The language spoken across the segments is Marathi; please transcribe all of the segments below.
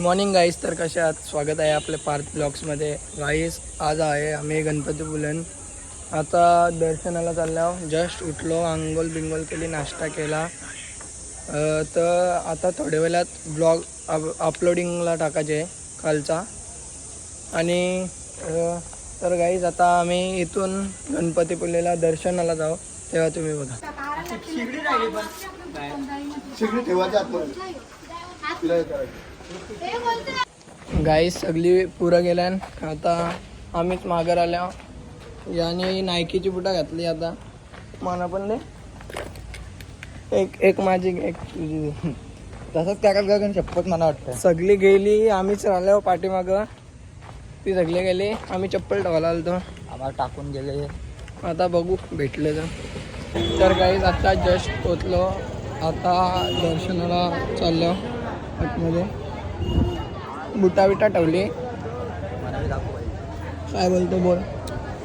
Morning guys. तर कशा आहात? स्वागत आहे आपल्या पार्थ ब्लॉग्समध्ये. गाईज आज आहे आम्ही गणपतीपुळण. आता दर्शनाला चाललो. जस्ट उठलो, आंघोळ बिंगोल केली, नाश्ता केला. तर आता थोड्या वेळात ब्लॉग अपलोडिंगला टाकायचे कालचा. आणि तर गाईज आता आम्ही इथून गणपतीपुळेला दर्शनाला जाऊ, तेव्हा तुम्ही बघा. गाईज सगळी पुरं गेल्यान आता आम्हीच माघार आल्या. याने नायकीची बुटा घातली. आता मला पण दे एक माझी एक तुझी. तसंच त्या गगन शपथ मला वाटतं सगळी गेली, आम्हीच राहिलो पाठीमागं. ती सगळी गेली, आम्ही चप्पल टाकायला आलतो, आम्हाला टाकून गेले. आता बघू भेटलं तर. गाईज आता जस्ट पोचलो. आता दर्शनाला चाललो आतमध्ये. बुटा बिटा ठेवली. काय बोलतो बोल.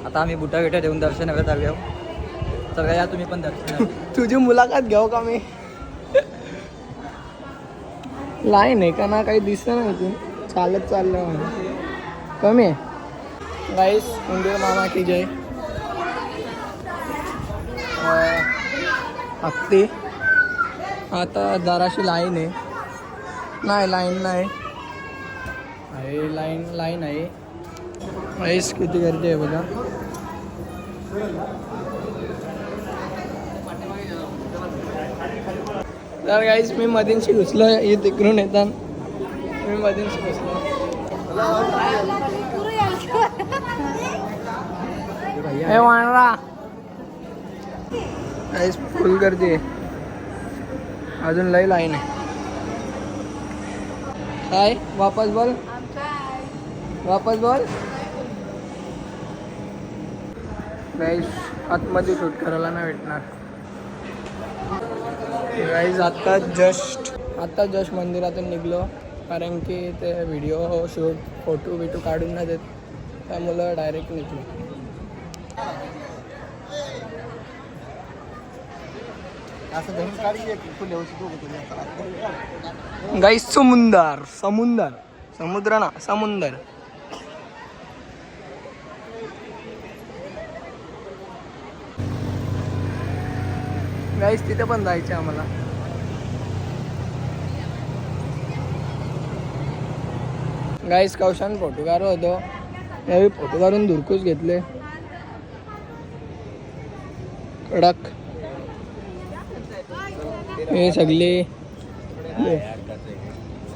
आता आम्ही बुटा बिटा देऊन दर्शनाला जाऊया. सगळ्या या तुम्ही पण दर्शन. तुझी मुलाखत घेऊ का मी? लाईन आहे का ना, काही दिसत नाही. तू चालत चाललं कमी आहे. गाईस उंदीर मामा की जय. हत्ती आता जराशी लाईन आहे. नाही लाईन नाही आहे, लाईन आहे. गाईस किती गर्दी आहे बघा. तर गाईस मी मधीनशी घुसलो. तिकडून येतात मी मधीनशी घुसलो. हे वाणरा गाईस फुल गर्दी आहे. अजून लई लाईन आहे. काय वापस बोल, वापस बोल. गाईस आतमध्ये शूट करायला नाही भेटणार. गाईज आता जस्ट मंदिरातून निघलो, कारण की ते व्हिडिओ शूट फोटो बिटो काढून नाही देत, त्यामुळं डायरेक्ट निघलो. गाईज समुद्र ना समुंदर. गाईज तिथे पण जायचं आम्हाला. गाईज कौशान फोटो काढत होतो, त्यावेळी फोटो काढून धुरकूस घेतले कडक. हे सगळे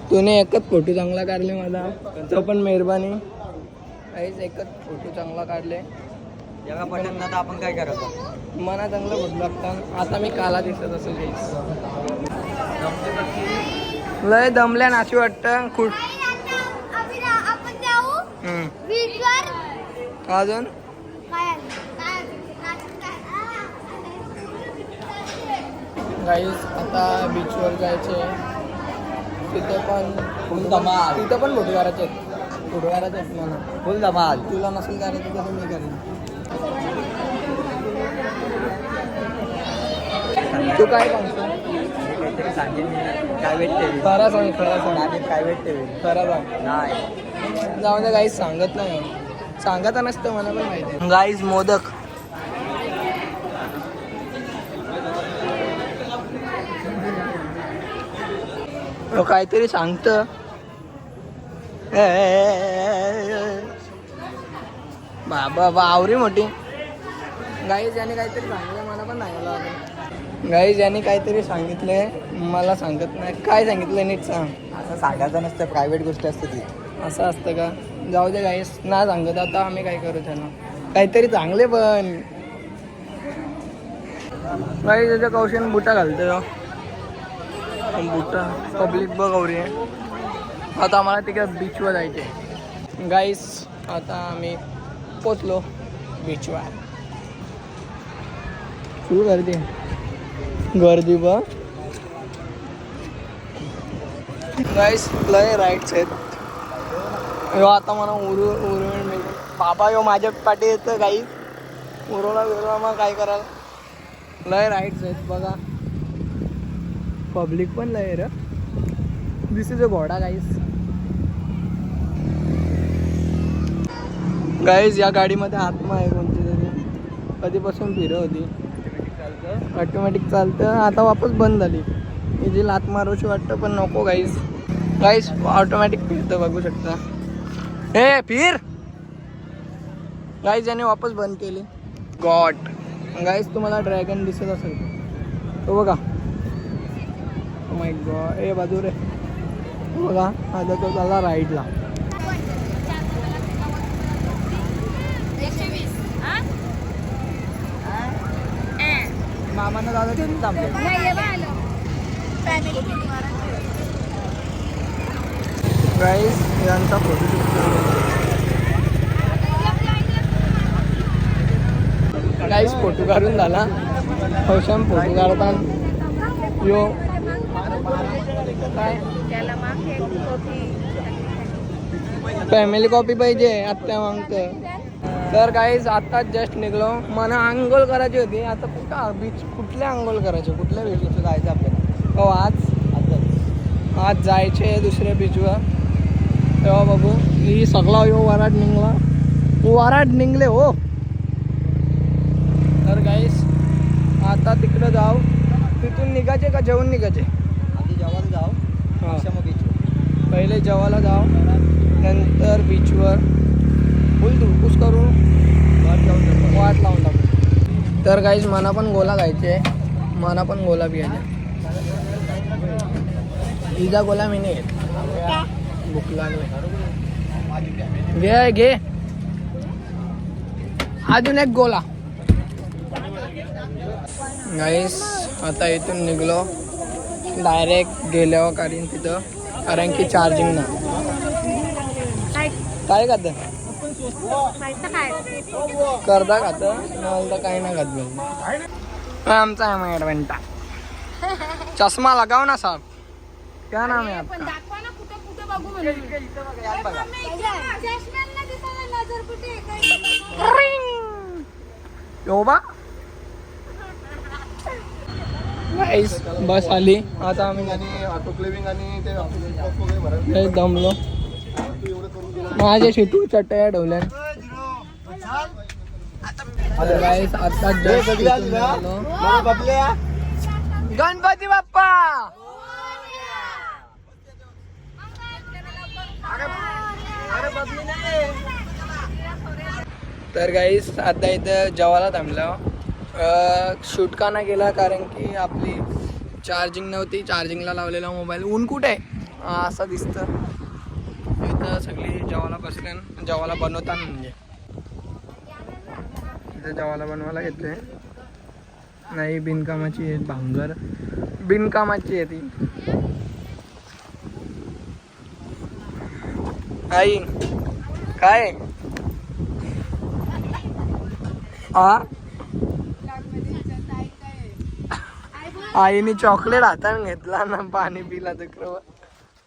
तूने एकच फोटो चांगला काढले माझा, तो पण मेहरबानी. काहीच एकच फोटो चांगला काढले. जेव्हा पटन आता आपण काय करायचं, मना चांगलं फोटो लागतात. आता मी काला दिसत असेल गाईस. लय दमल्या नाशी वाटतं खूप. अजून गाईस आता बीचवर जायचे. तिथे पण फुल धमाल. तिथे पण फोटो काढायचे आहेत. फोटो काढायचे आहेत मला. फुल धमाल. तुला नसेल करायचं तसं मी करेन. तू काय सांगतो? काय भेटते खरा सांग, खरा सांग, काय भेटते खरा सांग. नाही जाऊ दे गाईस, सांगत नाही. सांगत नसतं मला पण माहिती. गाईस मोदक काहीतरी सांगत. बाबा आवरी मोठी. गाईज याने काहीतरी सांगितलं, मला पण सांगितलं. गाईज याने काहीतरी सांगितलंय, मला सांगत नाही. काय सांगितलं नीट सांग. असं सांगायचं नसतं, प्रायव्हेट गोष्ट असते ती. असं असतं का? जाऊ दे गाईस, ना सांगत. आता आम्ही काय करू त्यांना? काहीतरी चांगले पण. गाईज त्याच्या कौशन बुटा घालतो. बुटा पब्लिक बघवरी आहे. आता आम्हाला तिकडे बीचवर जायचे. गाईस आता आम्ही पोचलो बीचवर. फुल गर्दी बघ गाईस. लय राईट्स आहेत. आता मला उरुळ बाबा यो माझ्या पाठी येतं. गाईस उरवला मग काय कराल. लय राईट्स आहेत बघा. पब्लिक पण लय रे. दिस इज अ घोडा गाईस. गाईज या गाडीमध्ये आत्मा आहे कोणती तरी, कधीपासून फिरत होती. ऑटोमॅटिक चालतं, आता वापस बंद झाली. ही जी लात मारूशी वाटतं पण नको गाईज. गाईज ऑटोमॅटिक फिरतं बघू शकता. हे फिर गाईज याने वापस बंद केली. गॉड गाईज तुम्हाला ड्रॅगन दिसत असेल तो बघा. माय गॉड ए बाजू रे बघा. आता तो झाला राईडला. मामानं दादा घेऊन थांबले. गाईज यांचा फोटो गाईज फोटो काढून झाला. हौशाम फोटो काढताना यो काय फॅमिली कॉपी पाहिजे आत्या मागतं. तर गाईज आत्ताच जस्ट निघलो. मला आंघोळ करायची होती. आता कुठं बीच कुठल्या आंघोळ करायचे कुठल्या बीचवर जायचं आपल्याला. हो आज जायचे दुसऱ्या बीचवर. तेव्हा बघू. ही सगळा यो वराड निघला. वराड निघले हो. तर गाईज आता तिकडं जाऊ. तिथून निघायचे का जेवण निघायचे. आधी जेवायला जाऊ. मग बीचवर. पहिले जेवायला जाऊ नंतर बीचवर फुल धुडकूस करून वाट लावून टाकू. तर गाईज मला पण गोला खायचे. मला पण गोला पियाचे. इजा गोला मी नाही घेत. भूक लागली. घे अजून एक गोला. गाईस आता इथून निघलो. डायरेक्ट गेल्यावर कारण तिथं कारण की चार्जिंग ना काय खात करता खातं मला तर काही ना खात. आमचा है मैं एडवेंटा. चष्मा लगाओ ना साहब. क्या नाम है आपका. योबा बस आली. आता आम्ही ऑटो क्लिविंग आणि ते दमलो. माझे शिटू चटया ठेवल्या. आता गणपती बाप्पा. तर गाईस आता इथं जेवायला थांबलो. शूट का नाही केला कारण की आपली चार्जिंग नव्हती. चार्जिंगला लावलेला मोबाईल. ऊन कुठे आहे असं दिसतं. इथं सगळी जेवायला बसले. जेवायला बनवताना म्हणजे इथं जेवायला बनवायला घेतले. नाही बिनकामाची आहे भांगर. बिनकामाची आहे ती. आई काय आईने चॉकलेट हाताने घेतला ना पाणी पिला तर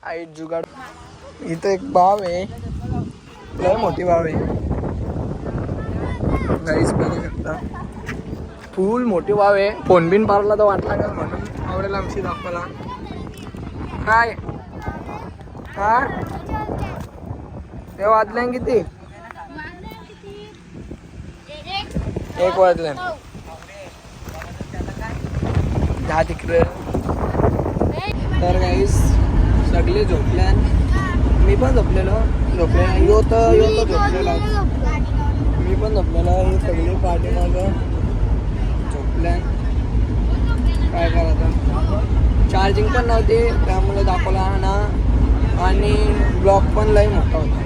आई जुगाड. इथं एक बाव आहे. लय मोठी बाव आहे गाईस बघू शकता. फुल मोठी बाव आहे. फोन बिन पारला तर वाटला का म्हणून आवडेल आमची दाखवायला. काय हा ते वाजले किती. 1 वाजले. दहा तिकडे. तर गाईस सगळे झोपल्या. मी पण झोपलेलो. यो तर झोपलेला. मी पण झोपलेलो. ही सगळी पाठीमागं झोपल्या. काय करायचं. चार्जिंग पण नव्हती त्यामुळे दाखवला ना. आणि ब्लॉक पण लय मोठा होता.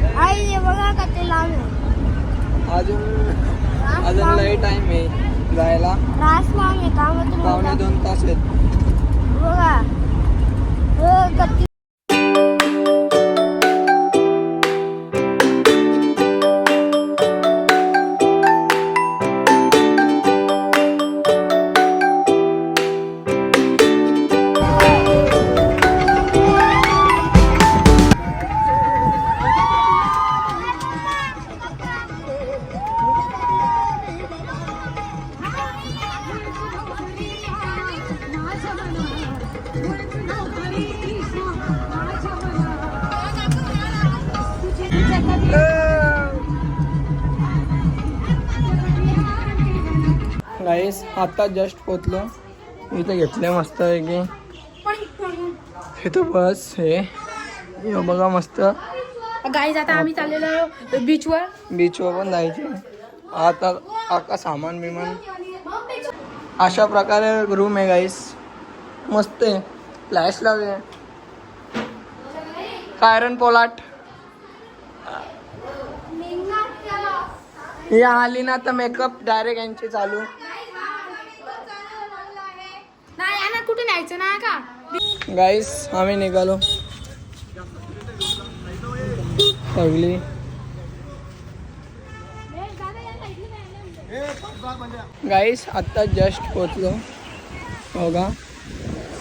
अजून लय टाइम आहे जायला. 1.5-2 तास आहेत. गाईस आता जस्ट पोचलो. इथे घेतले मस्त की इथं बस हे बघा मस्त. गाईज आता आम्ही चाललेलो आहे बीचवर. बीचवर पण जायचे. आता आका सामान बिमान अशा प्रकारे रूम आहे गाईस. मस्त आहे. फ्लॅश लावले. कायरन पोलाट या आली ना तर मेकअप डायरेक्ट यांची चालू. नाही यांना कुठे न्यायचं नाही का. गाईस आम्ही निघालो. सगळी गाईस आत्ता जस्ट पोचलो. बघा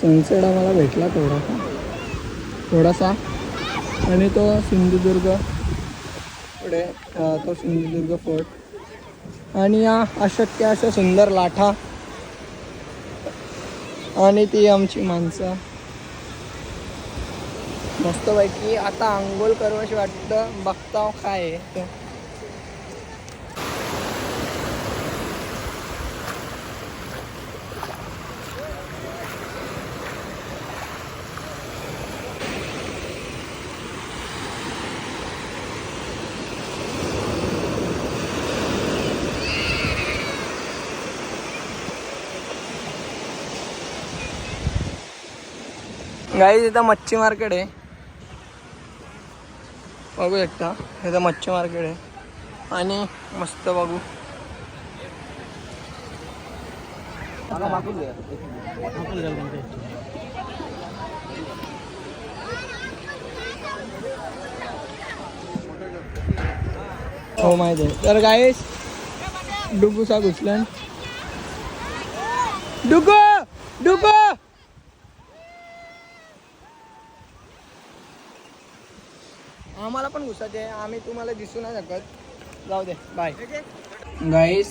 सनसेट आम्हाला भेटला थोडासा आणि तो सिंधुदुर्ग पुढे तो सिंधुदुर्ग फोर्ट आणि या अशक्य अशा सुंदर लाठा आणि ती आमची माणसं. मस्तपैकी आता आंघोळ करावीशी वाटतं. बघता काय आहे ते. गाईज इथं मच्छी मार्केट आहे. बघू शकता इथं मच्छी मार्केट आहे आणि मस्त बघू. हो माहिती आहे. तर गाईज डुगूचा घुसलन. डुगू डुगू आम्हाला पण घुसायचे आहे. आम्ही तुम्हाला दिसू नाही शकत. जाऊ दे बाय. गाईस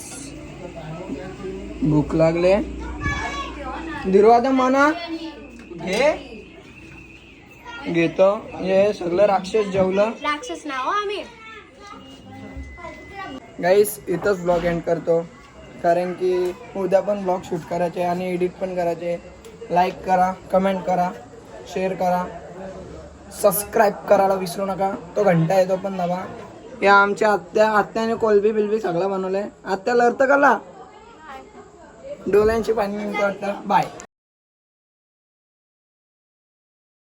भूक लागले. दिरवादा माना हे घेतो. हे सगळं राक्षस जेवलं. राक्षस नाव आम्ही. गाईस इथंच ब्लॉग एंड करतो कारण की उद्या पण ब्लॉग शूट करायचे आणि एडिट पण करायचे. लाईक करा, कमेंट करा, शेअर करा, सबस्क्राईब करायला विसरू नका. तो घंटा येतो पण दाबा. या आमच्या आत्याने कोलबी बिलबी सगळं बनवलंय. आत्याला अर्थ कला डोळ्यांची पाणी वाटतं. बाय.